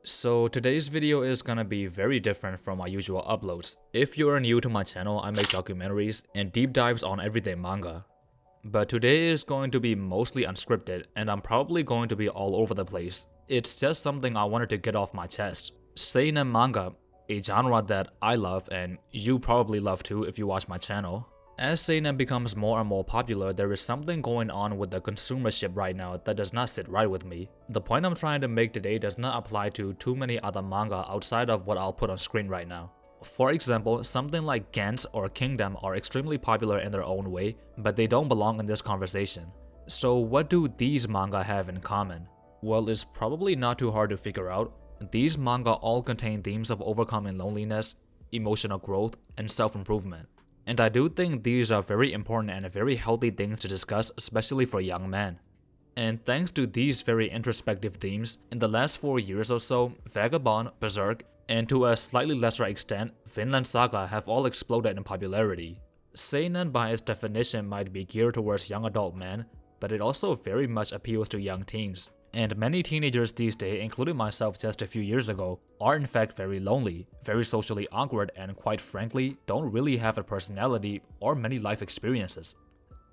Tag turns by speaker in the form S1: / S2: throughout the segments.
S1: So today's video is gonna be very different from my usual uploads. If you are new to my channel, I make documentaries and deep dives on everyday manga. But today is going to be mostly unscripted and I'm probably going to be all over the place. It's just something I wanted to get off my chest. Seinen manga, a genre that I love and you probably love too if you watch my channel. As seinen becomes more and more popular, there is something going on with the consumership right now that does not sit right with me. The point I'm trying to make today does not apply to too many other manga outside of what I'll put on screen right now. For example, something like Gantz or Kingdom are extremely popular in their own way, but they don't belong in this conversation. So what do these manga have in common? Well, it's probably not too hard to figure out. These manga all contain themes of overcoming loneliness, emotional growth, and self-improvement. And I do think these are very important and very healthy things to discuss, especially for young men. And thanks to these very introspective themes, in the last 4 years or so, Vagabond, Berserk, and to a slightly lesser extent, Vinland Saga have all exploded in popularity. Seinen by its definition might be geared towards young adult men, but it also very much appeals to young teens. And many teenagers these days, including myself just a few years ago, are in fact very lonely, very socially awkward, and quite frankly, don't really have a personality or many life experiences.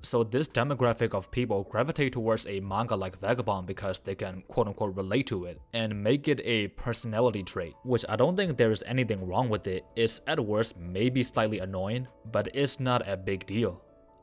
S1: So this demographic of people gravitate towards a manga like Vagabond because they can quote-unquote relate to it and make it a personality trait, which I don't think there is anything wrong with it. It's at worst maybe slightly annoying, but it's not a big deal.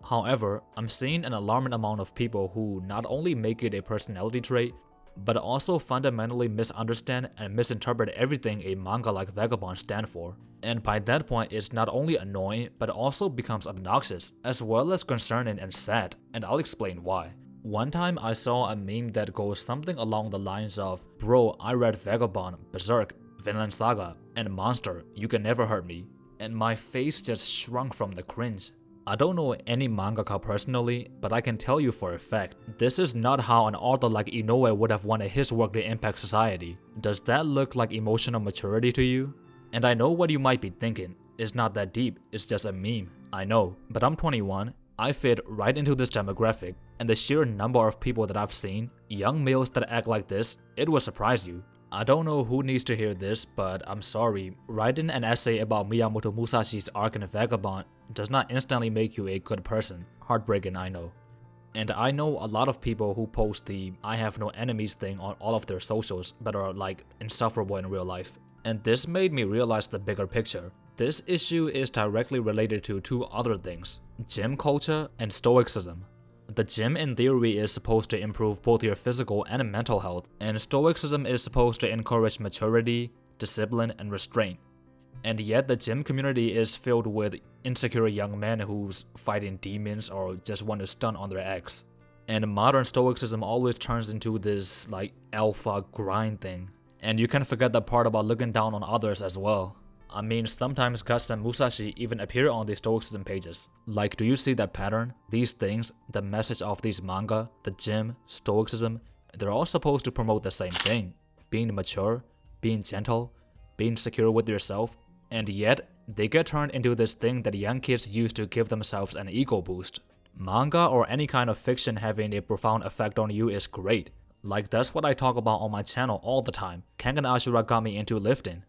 S1: However, I'm seeing an alarming amount of people who not only make it a personality trait, but also fundamentally misunderstand and misinterpret everything a manga like Vagabond stands for. And by that point, it's not only annoying, but also becomes obnoxious, as well as concerning and sad, and I'll explain why. One time I saw a meme that goes something along the lines of, "Bro, I read Vagabond, Berserk, Vinland Saga, and Monster, you can never hurt me," and my face just shrunk from the cringe. I don't know any mangaka personally, but I can tell you for a fact, this is not how an author like Inoue would have wanted his work to impact society. Does that look like emotional maturity to you? And I know what you might be thinking, it's not that deep, it's just a meme. I know, but I'm 21, I fit right into this demographic, and the sheer number of people that I've seen, young males that act like this, it will surprise you. I don't know who needs to hear this, but I'm sorry, writing an essay about Miyamoto Musashi's arc in Vagabond does not instantly make you a good person. Heartbreaking, I know. And I know a lot of people who post the "I have no enemies" thing on all of their socials, but are like insufferable in real life. And this made me realize the bigger picture. This issue is directly related to two other things: gym culture and stoicism. The gym in theory is supposed to improve both your physical and mental health, and stoicism is supposed to encourage maturity, discipline, and restraint. And yet the gym community is filled with insecure young men who's fighting demons or just want to stunt on their ex. And modern stoicism always turns into this like alpha grind thing. And you can forget the part about looking down on others as well. I mean, sometimes Guts and Musashi even appear on the stoicism pages. Like, do you see that pattern? These things, the message of these manga, the gym, stoicism, they're all supposed to promote the same thing. Being mature, being gentle, being secure with yourself, and yet, they get turned into this thing that young kids use to give themselves an ego boost. Manga or any kind of fiction having a profound effect on you is great. Like, that's what I talk about on my channel all the time. Kengan Ashura got me into lifting.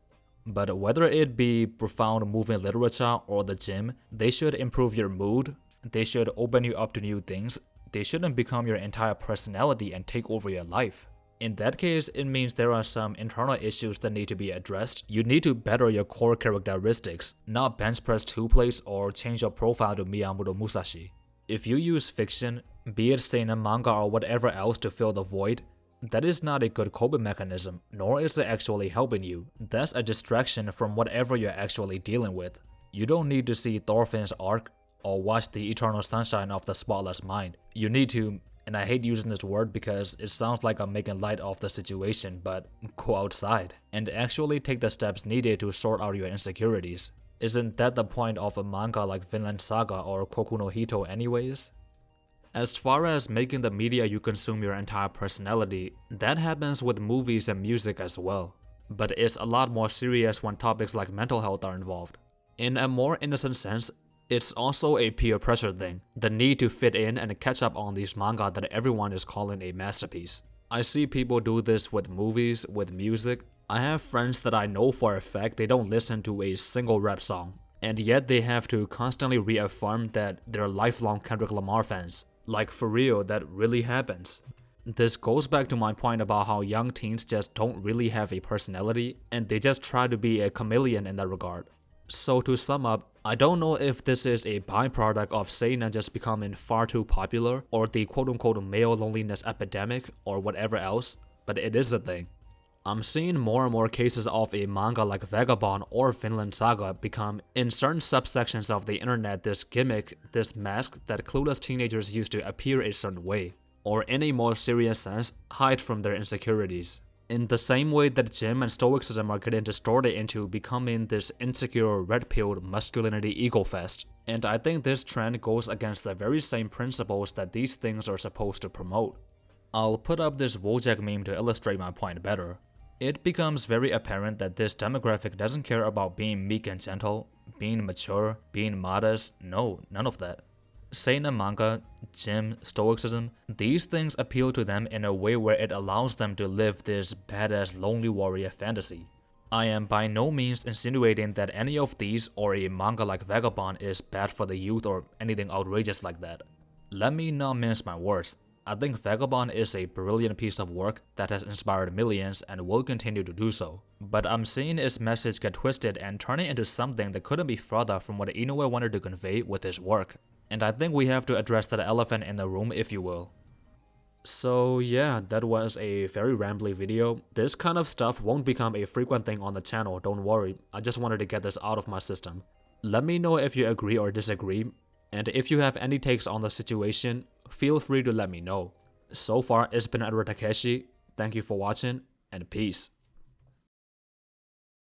S1: But whether it be profound moving literature or the gym, they should improve your mood, they should open you up to new things, they shouldn't become your entire personality and take over your life. In that case, it means there are some internal issues that need to be addressed. You need to better your core characteristics, not bench press 2 plates or change your profile to Miyamoto Musashi. If you use fiction, be it seinen manga or whatever else to fill the void, that is not a good coping mechanism, nor is it actually helping you. That's a distraction from whatever you're actually dealing with. You don't need to see Thorfinn's arc or watch the eternal sunshine of the spotless mind. You need to, and I hate using this word because it sounds like I'm making light of the situation, but go outside and actually take the steps needed to sort out your insecurities. Isn't that the point of a manga like Vinland Saga or Koku no Hito anyways? As far as making the media you consume your entire personality, that happens with movies and music as well. But it's a lot more serious when topics like mental health are involved. In a more innocent sense, it's also a peer pressure thing, the need to fit in and catch up on these manga that everyone is calling a masterpiece. I see people do this with movies, with music, I have friends that I know for a fact they don't listen to a single rap song, and yet they have to constantly reaffirm that they're lifelong Kendrick Lamar fans. Like, for real, that really happens. This goes back to my point about how young teens just don't really have a personality, and they just try to be a chameleon in that regard. So to sum up, I don't know if this is a byproduct of Seinen just becoming far too popular, or the quote-unquote male loneliness epidemic, or whatever else, but it is a thing. I'm seeing more and more cases of a manga like Vagabond or Vinland Saga become, in certain subsections of the internet, this gimmick, this mask that clueless teenagers use to appear a certain way, or in a more serious sense, hide from their insecurities. In the same way that gym and stoicism are getting distorted into becoming this insecure, red-pilled masculinity ego fest. And I think this trend goes against the very same principles that these things are supposed to promote. I'll put up this Wojak meme to illustrate my point better. It becomes very apparent that this demographic doesn't care about being meek and gentle, being mature, being modest, no, none of that. Seinen manga, gym, stoicism, these things appeal to them in a way where it allows them to live this badass lonely warrior fantasy. I am by no means insinuating that any of these or a manga like Vagabond is bad for the youth or anything outrageous like that. Let me not mince my words. I think Vagabond is a brilliant piece of work that has inspired millions and will continue to do so. But I'm seeing its message get twisted and turn it into something that couldn't be further from what Inoue wanted to convey with his work. And I think we have to address that elephant in the room, if you will. So yeah, that was a very rambly video. This kind of stuff won't become a frequent thing on the channel, don't worry. I just wanted to get this out of my system. Let me know if you agree or disagree. And if you have any takes on the situation, feel free to let me know. So far, it's been Edward Takeshi. Thank you for watching, and peace.